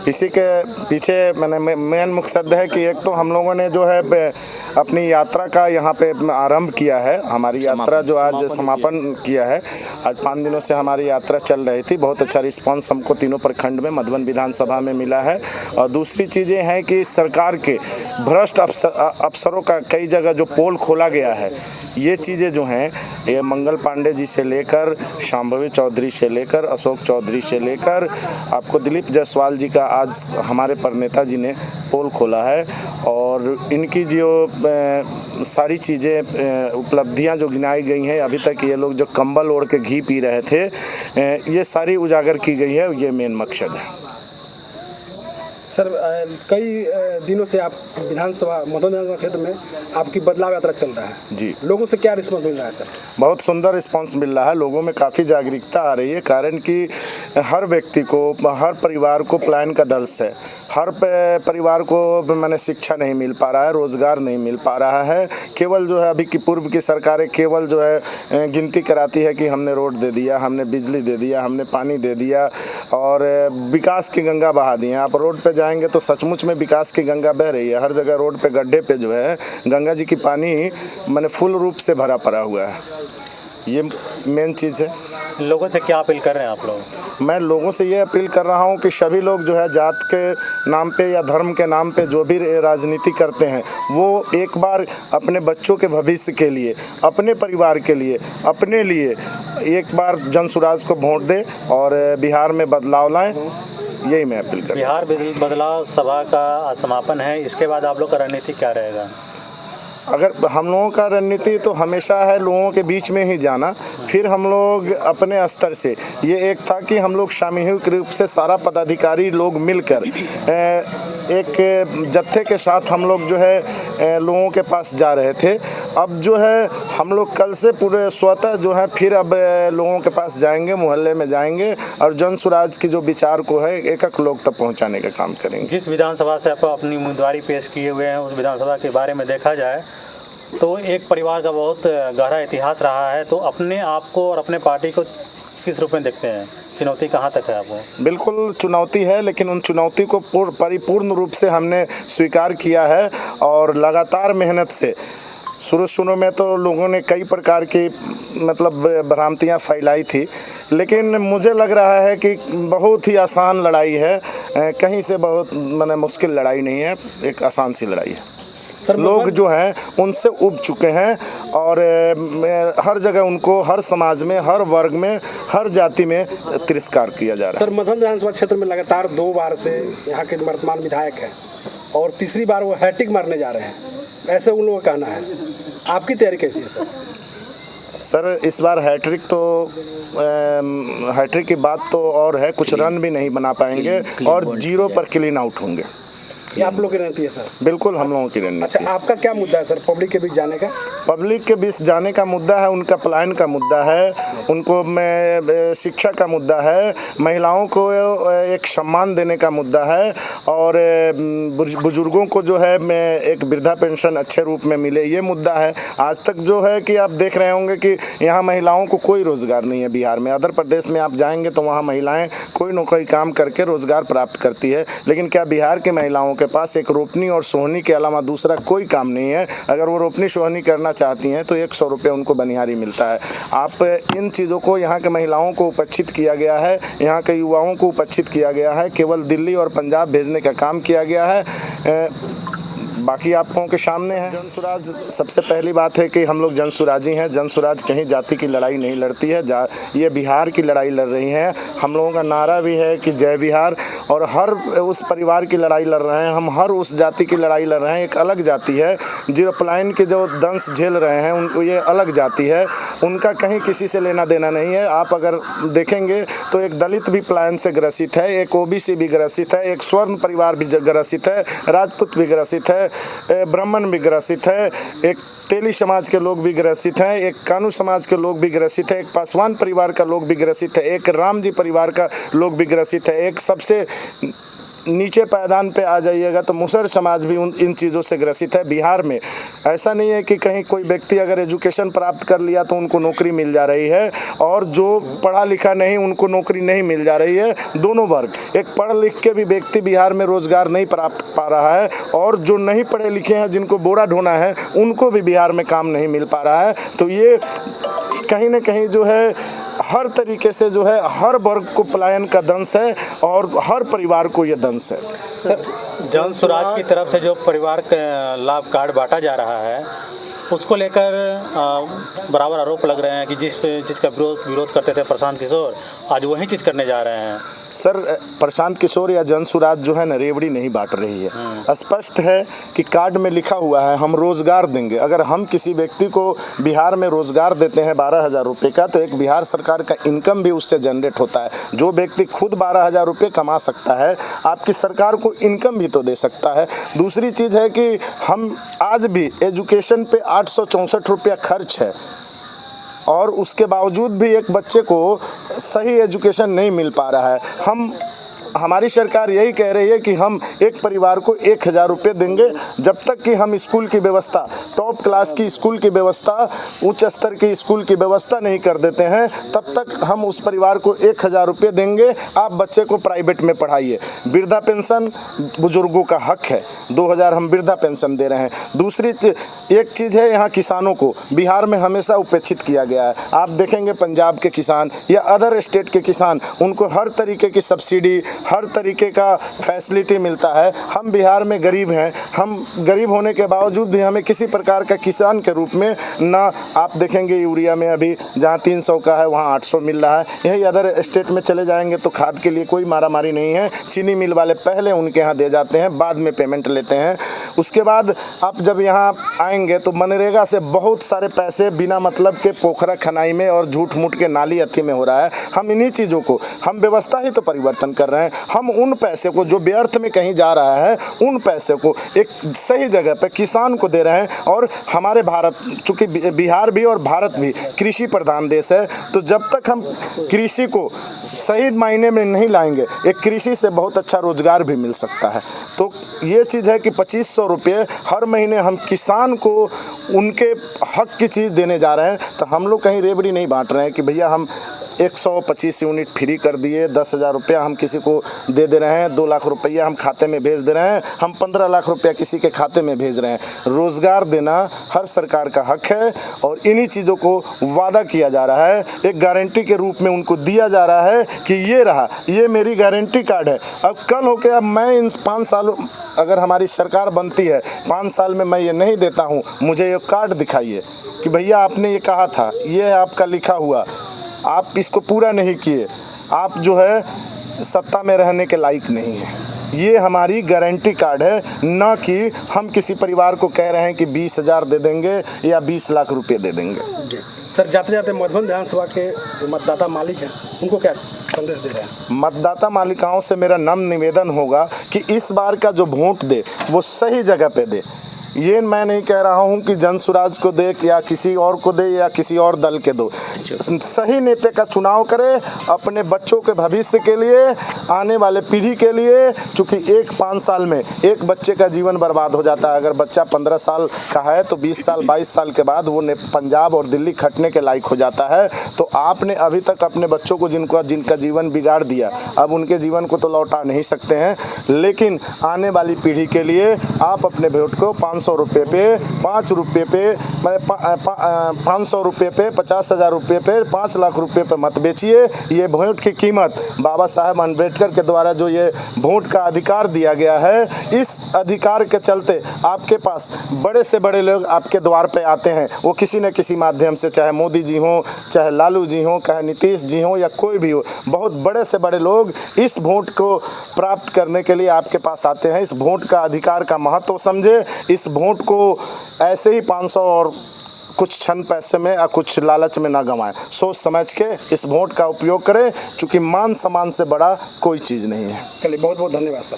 इसी के पीछे मैंने मेन मकसद है कि एक तो हम लोगों ने जो है अपनी यात्रा का यहाँ पे आरंभ किया है। हमारी यात्रा जो आज समापन किया है, आज 5 दिनों से हमारी यात्रा चल रही थी। बहुत अच्छा रिस्पांस हमको तीनों प्रखंड में मधुबन विधानसभा में मिला है। और दूसरी चीज़ें हैं कि सरकार के भ्रष्ट अफसरों का कई जगह जो पोल खोला गया है, ये चीज़ें जो हैं, ये मंगल पांडे जी से लेकर शांभवी चौधरी से लेकर अशोक चौधरी से लेकर आपको दिलीप जायसवाल जी का आज हमारे परनेता जी ने पोल खोला है। और इनकी जो सारी चीज़ें उपलब्धियां जो गिनाई गई हैं, अभी तक ये लोग जो कंबल ओढ़ के घी पी रहे थे, ये सारी उजागर की गई है। ये मेन मकसद है। सर, कई दिनों से आप विधानसभा मधुबन क्षेत्र में आपकी बदलाव यात्रा चल रहा है जी। लोगों से क्या रिस्पॉन्स मिल रहा है सर? बहुत सुंदर रिस्पांस मिल रहा है। लोगों में काफ़ी जागरूकता आ रही है, कारण कि हर व्यक्ति को, हर परिवार को पलायन का दंश है। हर परिवार को मैंने शिक्षा नहीं मिल पा रहा है, रोज़गार नहीं मिल पा रहा है। केवल जो है अभी की पूर्व की सरकारें केवल जो है गिनती कराती है कि हमने रोड दे दिया, हमने बिजली दे दिया, हमने पानी दे दिया और विकास की गंगा बहा दी है। आप रोड पे जाएंगे तो सचमुच में विकास की गंगा बह रही है। हर जगह रोड पे गड्ढे पे जो है गंगा जी की पानी मैंने फुल रूप से भरा पड़ा हुआ है। ये मेन चीज़ है। लोगों से क्या अपील कर रहे हैं आप लोग? मैं लोगों से ये अपील कर रहा हूँ कि सभी लोग जो है जात के नाम पे या धर्म के नाम पे जो भी राजनीति करते हैं, वो एक बार अपने बच्चों के भविष्य के लिए, अपने परिवार के लिए, अपने लिए एक बार जनसुराज को वोट दे और बिहार में बदलाव लाएं। यही मैं अपील कर रहा हूँ। बिहार बदलाव सभा का समापन है, इसके बाद आप लोग का रणनीति क्या रहेगा? अगर हम लोगों का रणनीति तो हमेशा है लोगों के बीच में ही जाना। फिर हम लोग अपने स्तर से, ये एक था कि हम लोग सामूहिक रूप से सारा पदाधिकारी लोग मिलकर एक जत्थे के साथ हम लोग जो है लोगों के पास जा रहे थे। अब जो है हम लोग कल से पूरे स्वतः जो है फिर अब लोगों के पास जाएंगे, मोहल्ले में जाएंगे और जन स्वराज की जो विचार को है एक एक लोग तक पहुंचाने का काम करेंगे। जिस विधानसभा से आप अपनी उम्मीदवारी पेश किए हुए हैं, उस विधानसभा के बारे में देखा जाए तो एक परिवार का बहुत गहरा इतिहास रहा है। तो अपने आप को और अपने पार्टी को किस रूप में देखते हैं? चुनौती कहाँ तक है आपको? बिल्कुल चुनौती है, लेकिन उन चुनौती को परिपूर्ण रूप से हमने स्वीकार किया है और लगातार मेहनत से। शुरू में तो लोगों ने कई प्रकार की मतलब भ्रांतियाँ फैलाई थी, लेकिन मुझे लग रहा है कि बहुत ही आसान लड़ाई है। कहीं से बहुत मैंने मुश्किल लड़ाई नहीं है, एक आसान सी लड़ाई है। लोग जो हैं उनसे उब चुके हैं और हर जगह उनको, हर समाज में, हर वर्ग में, हर जाति में तिरस्कार किया जा रहा है। सर, मधुबन विधानसभा क्षेत्र में लगातार 2 बार से यहाँ के वर्तमान विधायक हैं और तीसरी बार वो हैट्रिक मारने जा रहे हैं, ऐसे उन लोगों का कहना है। आपकी तैयारी कैसी है सर? सर, इस बार हैट्रिक तो हैट्रिक की बात तो और है, कुछ रन भी नहीं बना पाएंगे और 0 पर क्लीन आउट होंगे। ये आप लोग की रणनीति है सर? बिल्कुल हम लोगों की रणनीति। अच्छा, आपका क्या मुद्दा है सर पब्लिक के बीच जाने का? पब्लिक के बीच जाने का मुद्दा है, उनका पलायन का मुद्दा है, उनको मैं शिक्षा का मुद्दा है, महिलाओं को एक सम्मान देने का मुद्दा है और बुजुर्गों को जो है मैं एक वृद्धा पेंशन अच्छे रूप में मिले, ये मुद्दा है। आज तक जो है कि आप देख रहे होंगे कि यहाँ महिलाओं को कोई रोज़गार नहीं है बिहार में। अदर प्रदेश में आप जाएंगे तो वहाँ महिलाएँ कोई न कोई काम करके रोज़गार प्राप्त करती है, लेकिन क्या बिहार के महिलाओं के पास एक रोपनी और सोहनी के अलावा दूसरा कोई काम नहीं है? अगर वो रोपनी सोहनी करना चाहती हैं तो 100 रुपये उनको बनिहारी मिलता है। आप इन चीज़ों को, यहाँ के महिलाओं को उपेक्षित किया गया है, यहाँ के युवाओं को उपेक्षित किया गया है, केवल दिल्ली और पंजाब भेजने का काम किया गया है। बाकी आप लोगों के सामने है। जनसुराज, सबसे पहली बात है कि हम लोग जनसुराजी हैं। जनसुराज कहीं जाति की लड़ाई नहीं लड़ती है, ये बिहार की लड़ाई लड़ रही हैं। हम लोगों का नारा भी है कि जय बिहार, और हर उस परिवार की लड़ाई लड़ रहे हैं हम, हर उस जाति की लड़ाई लड़ रहे हैं। एक अलग जाति है जो पलायन के जो दंश झेल रहे हैं, उनको ये अलग जाति है, उनका कहीं किसी से लेना देना नहीं है। आप अगर देखेंगे तो एक दलित भी पलायन से ग्रसित है, एक ओबीसी भी ग्रसित है, एक स्वर्ण परिवार भी ग्रसित है, राजपूत भी ग्रसित है, ब्राह्मण भी ग्रसित है, एक तेली समाज के लोग भी ग्रसित हैं, एक कानू समाज के लोग भी ग्रसित है, एक पासवान परिवार का लोग भी ग्रसित है, एक राम जी परिवार का लोग भी ग्रसित है, एक सबसे नीचे पायदान पे आ जाइएगा तो मुसहर समाज भी इन चीज़ों से ग्रसित है। बिहार में ऐसा नहीं है कि कहीं कोई व्यक्ति अगर एजुकेशन प्राप्त कर लिया तो उनको नौकरी मिल जा रही है, और जो पढ़ा लिखा नहीं उनको नौकरी नहीं मिल जा रही है। दोनों वर्ग, एक पढ़ लिख के भी व्यक्ति बिहार में रोज़गार नहीं प्राप्त पा रहा है, और जो नहीं पढ़े लिखे हैं जिनको बोरा ढोना है उनको भी बिहार में काम नहीं मिल पा रहा है। तो ये कहीं ना कहीं जो है हर तरीके से जो है हर वर्ग को पलायन का दंश है और हर परिवार को ये दंश है। सर, जन स्वराज की तरफ से जो परिवार का लाभ कार्ड बांटा जा रहा है उसको लेकर बराबर आरोप लग रहे हैं कि जिस चीज़ का विरोध करते थे प्रशांत किशोर, आज वही चीज़ करने जा रहे हैं। सर, प्रशांत किशोर या जन स्वराज जो है ना रेवड़ी नहीं बांट रही है। स्पष्ट है कि कार्ड में लिखा हुआ है हम रोजगार देंगे। अगर हम किसी व्यक्ति को बिहार में रोजगार देते हैं 12,000 रुपये का, तो एक बिहार सरकार का इनकम भी उससे जनरेट होता है। जो व्यक्ति खुद 12,000 रुपये कमा सकता है, आपकी सरकार को इनकम भी तो दे सकता है। दूसरी चीज़ है कि हम आज भी एजुकेशन पे 864 रुपया खर्च है, और उसके बावजूद भी एक बच्चे को सही एजुकेशन नहीं मिल पा रहा है। हमारी सरकार यही कह रही है कि हम एक परिवार को 1,000 रुपये देंगे। जब तक कि हम स्कूल की व्यवस्था, टॉप क्लास की स्कूल की व्यवस्था, उच्च स्तर की स्कूल की व्यवस्था नहीं कर देते हैं, तब तक हम उस परिवार को 1,000 रुपये देंगे। आप बच्चे को प्राइवेट में पढ़ाइए। वृद्धा पेंशन बुजुर्गों का हक है, 2,000 हम वृद्धा पेंशन दे रहे हैं। दूसरी एक चीज़ है, यहाँ किसानों को बिहार में हमेशा उपेक्षित किया गया है। आप देखेंगे पंजाब के किसान या अदर स्टेट के किसान, उनको हर तरीके की सब्सिडी, हर तरीके का फैसिलिटी मिलता है। हम बिहार में गरीब हैं, हम गरीब होने के बावजूद भी हमें किसी प्रकार का किसान के रूप में ना, आप देखेंगे यूरिया में अभी जहाँ 300 का है वहाँ 800 मिल रहा है। यही अदर स्टेट में चले जाएंगे तो खाद के लिए कोई मारामारी नहीं है। चीनी मिल वाले पहले उनके यहाँ दे जाते हैं, बाद में पेमेंट लेते हैं। उसके बाद आप जब यहाँ आएंगे तो मनरेगा से बहुत सारे पैसे बिना मतलब के पोखरा खनाई में और झूठ मूठ के नाली अथी में हो रहा है। हम इन्हीं चीज़ों को, हम व्यवस्था ही तो परिवर्तन कर रहे हैं। हम उन पैसे को जो व्यर्थ में कहीं जा रहा है, उन पैसे को एक सही जगह पे किसान को दे रहे हैं। और हमारे भारत, चूँकि बिहार भी और भारत भी कृषि प्रधान देश है, तो जब तक हम कृषि को सही मायने में नहीं लाएंगे, एक कृषि से बहुत अच्छा रोजगार भी मिल सकता है। तो ये चीज़ है कि 2,500 रुपये हर महीने हम किसान को उनके हक की चीज़ देने जा रहे हैं। तो हम लोग कहीं रेवड़ी नहीं बांट रहे हैं कि भैया हम 125 यूनिट फ्री कर दिए, 10,000 रुपया हम किसी को दे रहे हैं, 2 लाख रुपया हम खाते में भेज दे रहे हैं, हम 15 लाख रुपया किसी के खाते में भेज रहे हैं। रोज़गार देना हर सरकार का हक है, और इन्हीं चीज़ों को वादा किया जा रहा है, एक गारंटी के रूप में उनको दिया जा रहा है कि ये रहा, ये मेरी गारंटी कार्ड है। अब कल होके अब मैं इन 5 सालों, अगर हमारी सरकार बनती है 5 साल में मैं ये नहीं देता हूँ, मुझे ये कार्ड दिखाइए कि भैया आपने ये कहा था, ये है आपका लिखा हुआ, आप इसको पूरा नहीं किए, आप जो है सत्ता में रहने के लायक नहीं है। ये हमारी गारंटी कार्ड है, ना कि हम किसी परिवार को कह रहे हैं कि 20,000 दे देंगे या 20 लाख रुपए दे देंगे। सर, जाते जाते मधुबन विधानसभा के जो मतदाता मालिक हैं उनको क्या संदेश दे रहे हैं? मतदाता मालिकाओं से मेरा नम्र निवेदन होगा कि इस बार का जो वोट दे वो सही जगह पे दे। ये मैं नहीं कह रहा हूँ कि जन स्वराज को दे या किसी और को दे या किसी और दल के दो, सही नेता का चुनाव करे अपने बच्चों के भविष्य के लिए, आने वाले पीढ़ी के लिए। चूँकि 5 साल में एक बच्चे का जीवन बर्बाद हो जाता है। अगर बच्चा 15 साल का है तो 20 साल 22 साल के बाद वो पंजाब और दिल्ली खटने के लायक हो जाता है। तो आपने अभी तक अपने बच्चों को जिनका जीवन बिगाड़ दिया, अब उनके जीवन को तो लौटा नहीं सकते हैं, लेकिन आने वाली पीढ़ी के लिए आप अपने वोट को 500 रुपये पे, 5 रुपये पे, 500 रुपये पे, 50,000 रुपये पे, 5 लाख रुपये पे मत बेचिए। ये वोट की कीमत बाबा साहेब अम्बेडकर के द्वारा जो ये वोट का अधिकार दिया गया है, इस अधिकार के चलते आपके पास बड़े से बड़े लोग आपके द्वार पे आते हैं। वो किसी न किसी माध्यम से, चाहे मोदी जी हों, चाहे लालू जी हों, चाहे नीतीश जी हों या कोई भी हो, बहुत बड़े से बड़े लोग इस वोट को प्राप्त करने के लिए आपके पास आते हैं। इस वोट का अधिकार का महत्व समझे, इस वोट को ऐसे ही 500 और कुछ क्षण पैसे में या कुछ लालच में ना गंवाएं। सोच समझ के इस वोट का उपयोग करें, चूँकि मान सम्मान से बड़ा कोई चीज़ नहीं है। चलिए, बहुत बहुत धन्यवाद सर।